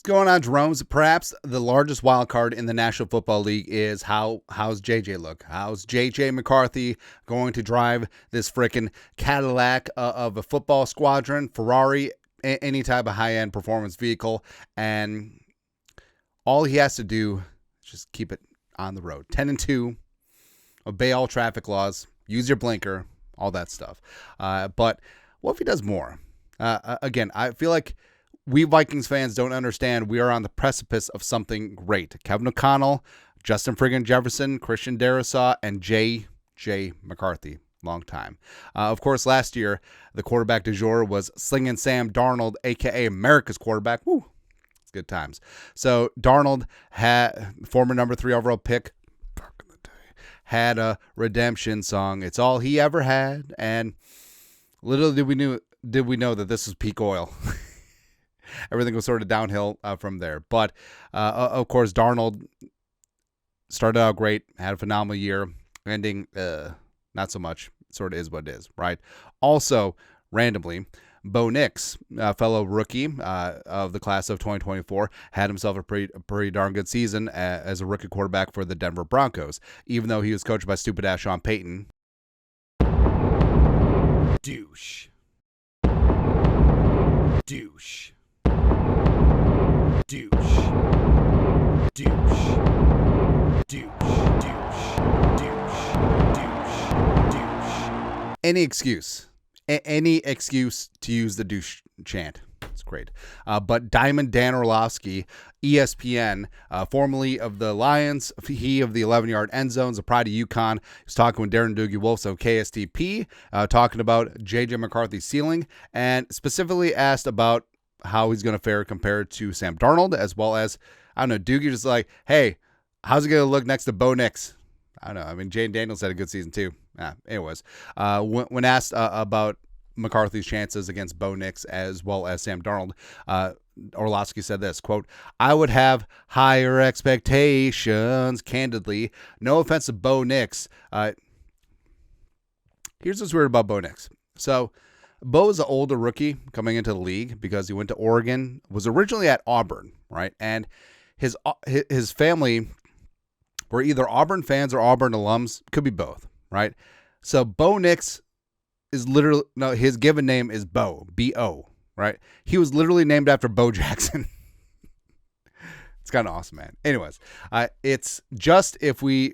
going on, Jerome's? Perhaps the largest wild card in the National Football League is how's JJ look? How's JJ McCarthy going to drive this freaking Cadillac of a football squadron, Ferrari, any type of high-end performance vehicle, and all he has to do is just keep it on the road. 10-2, obey all traffic laws, use your blinker, all that stuff. But what if he does more? Again, I feel like we Vikings fans don't understand we are on the precipice of something great. Kevin O'Connell, Justin friggin' Jefferson, Christian Darrisaw, and JJ McCarthy. Long time. Of course, last year, the quarterback du jour was slinging Sam Darnold, a.k.a. America's quarterback. Woo! It's good times. So Darnold, former number 3 overall pick, back in the day, had a redemption song. It's all he ever had. And little did we know that this was peak oil. Everything was sort of downhill from there. But, of course, Darnold started out great, had a phenomenal year, ending not so much. Sort of is what it is, right? Also, randomly, Bo Nix, fellow rookie of the class of 2024, had himself a pretty darn good season as a rookie quarterback for the Denver Broncos, even though he was coached by stupid-ass Sean Payton. Douche. Douche. Douche. Douche. Douche. Any excuse to use the douche chant. It's great. But Diamond Dan Orlovsky, ESPN, formerly of the Lions, he of the 11-yard end zones, the pride of UConn, was talking with Darren Doogie Wolfs of KSTP, talking about JJ McCarthy's ceiling, and specifically asked about how he's going to fare compared to Sam Darnold, as well as, I don't know, Doogie just like, hey, how's it going to look next to Bo Nix? I don't know. I mean, Jane Daniels had a good season too. Anyways, when asked about McCarthy's chances against Bo Nix as well as Sam Darnold, Orlovsky said this, quote, I would have higher expectations, candidly. No offense to Bo Nix. Here's what's weird about Bo Nix. So, Bo is an older rookie coming into the league because he went to Oregon, was originally at Auburn, right? And his family were either Auburn fans or Auburn alums. Could be both, right? So Bo Nix is literally, no, his given name is Bo, B-O, right? He was literally named after Bo Jackson. It's kind of awesome, man. Anyways, it's just if we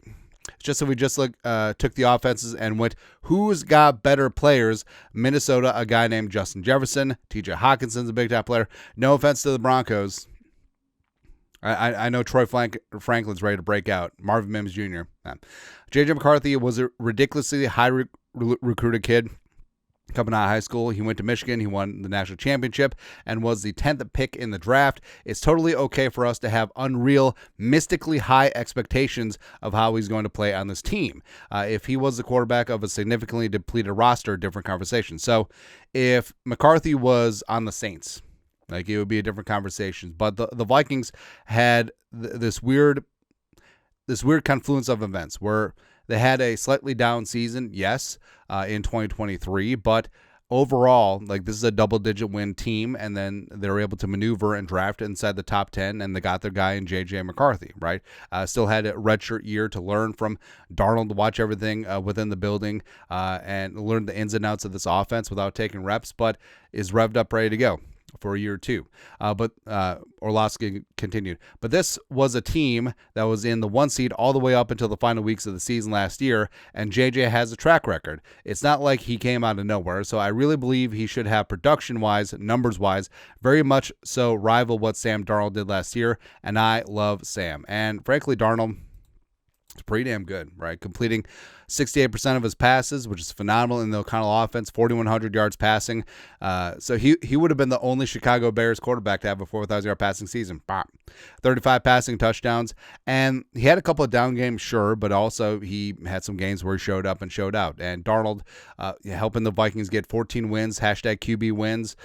took the offenses and went, who's got better players? Minnesota, a guy named Justin Jefferson. TJ Hawkinson's a big time player. No offense to the Broncos. I know Troy Franklin's ready to break out. Marvin Mims Jr. JJ McCarthy was a ridiculously high recruited kid coming out of high school. He went to Michigan. He won the national championship and was the 10th pick in the draft. It's totally okay for us to have unreal, mystically high expectations of how he's going to play on this team. If he was the quarterback of a significantly depleted roster, different conversation. So if McCarthy was on the Saints, like, it would be a different conversation. But the Vikings had this weird confluence of events where they had a slightly down season, yes, in 2023, but overall, like, this is a double-digit win team, and then they were able to maneuver and draft inside the top 10, and they got their guy in JJ McCarthy, right? Still had a redshirt year to learn from Darnold, to watch everything within the building and learn the ins and outs of this offense without taking reps, but is revved up, ready to go for a year or two. But Orlovsky continued. But this was a team that was in the 1 seed all the way up until the final weeks of the season last year, and JJ has a track record. It's not like he came out of nowhere, so I really believe he should have production-wise, numbers-wise, very much so rival what Sam Darnold did last year, and I love Sam. And frankly, Darnold is pretty damn good, right? Completing 68% of his passes, which is phenomenal in the O'Connell offense, 4,100 yards passing. So he would have been the only Chicago Bears quarterback to have a 4,000-yard passing season. 35 passing touchdowns. And he had a couple of down games, sure, but also he had some games where he showed up and showed out. And Darnold helping the Vikings get 14 wins, hashtag QB wins.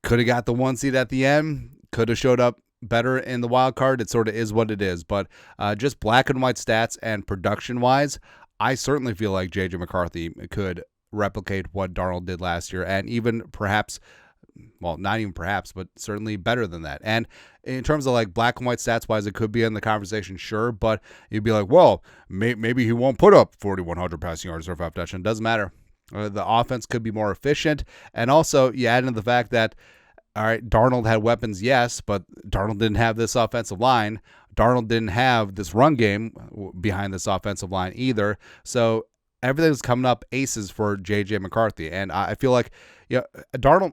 Could have got the 1 seed at the end. Could have showed up better in the wild card. It sort of is what it is. But just black and white stats and production-wise, I certainly feel like JJ McCarthy could replicate what Darnold did last year and even perhaps well, not even perhaps, but certainly better than that. And in terms of like black and white stats wise, it could be in the conversation, sure, but you'd be like, well, maybe he won't put up 4,100 passing yards or 5 touchdowns. Doesn't matter. The offense could be more efficient. And also, you add in the fact that, all right, Darnold had weapons, yes, but Darnold didn't have this offensive line. Darnold didn't have this run game behind this offensive line either. So everything's coming up aces for JJ McCarthy. And I feel like, Darnold,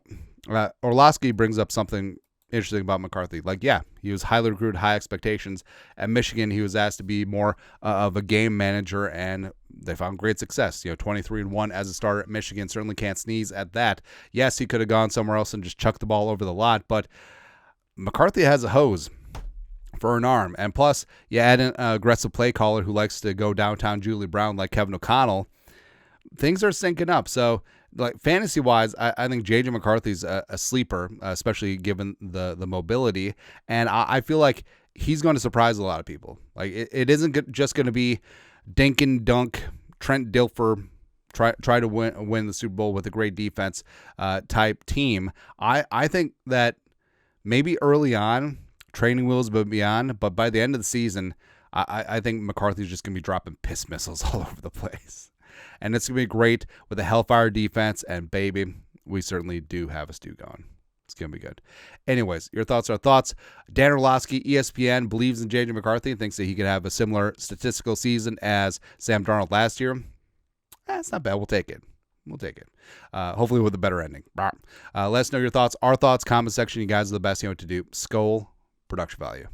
Orlovsky brings up something interesting about McCarthy. Like, yeah, he was highly recruited, high expectations. At Michigan, he was asked to be more of a game manager, and they found great success. 23-1 as a starter at Michigan. Certainly can't sneeze at that. Yes, he could have gone somewhere else and just chucked the ball over the lot, but McCarthy has a hose for an arm. And plus, you add an aggressive play caller who likes to go downtown Julie Brown like Kevin O'Connell. Things are syncing up. So, like fantasy-wise, I think JJ McCarthy's a sleeper, especially given the mobility. And I feel like he's going to surprise a lot of people. Like, it isn't just going to be dink and dunk, Trent Dilfer, try to win the Super Bowl with a great defense type team. I think that maybe early on, training wheels but beyond, but by the end of the season, I think McCarthy's just going to be dropping piss missiles all over the place. And it's going to be great with a Hellfire defense, and baby, we certainly do have a stew going. It's going to be good. Anyways, your thoughts are thoughts. Dan Orlovsky, ESPN, believes in JJ McCarthy and thinks that he could have a similar statistical season as Sam Darnold last year. That's not bad. We'll take it. Hopefully with a better ending. Let us know your thoughts. Our thoughts, comment section. You guys are the best. You know what to do. Skol, production value.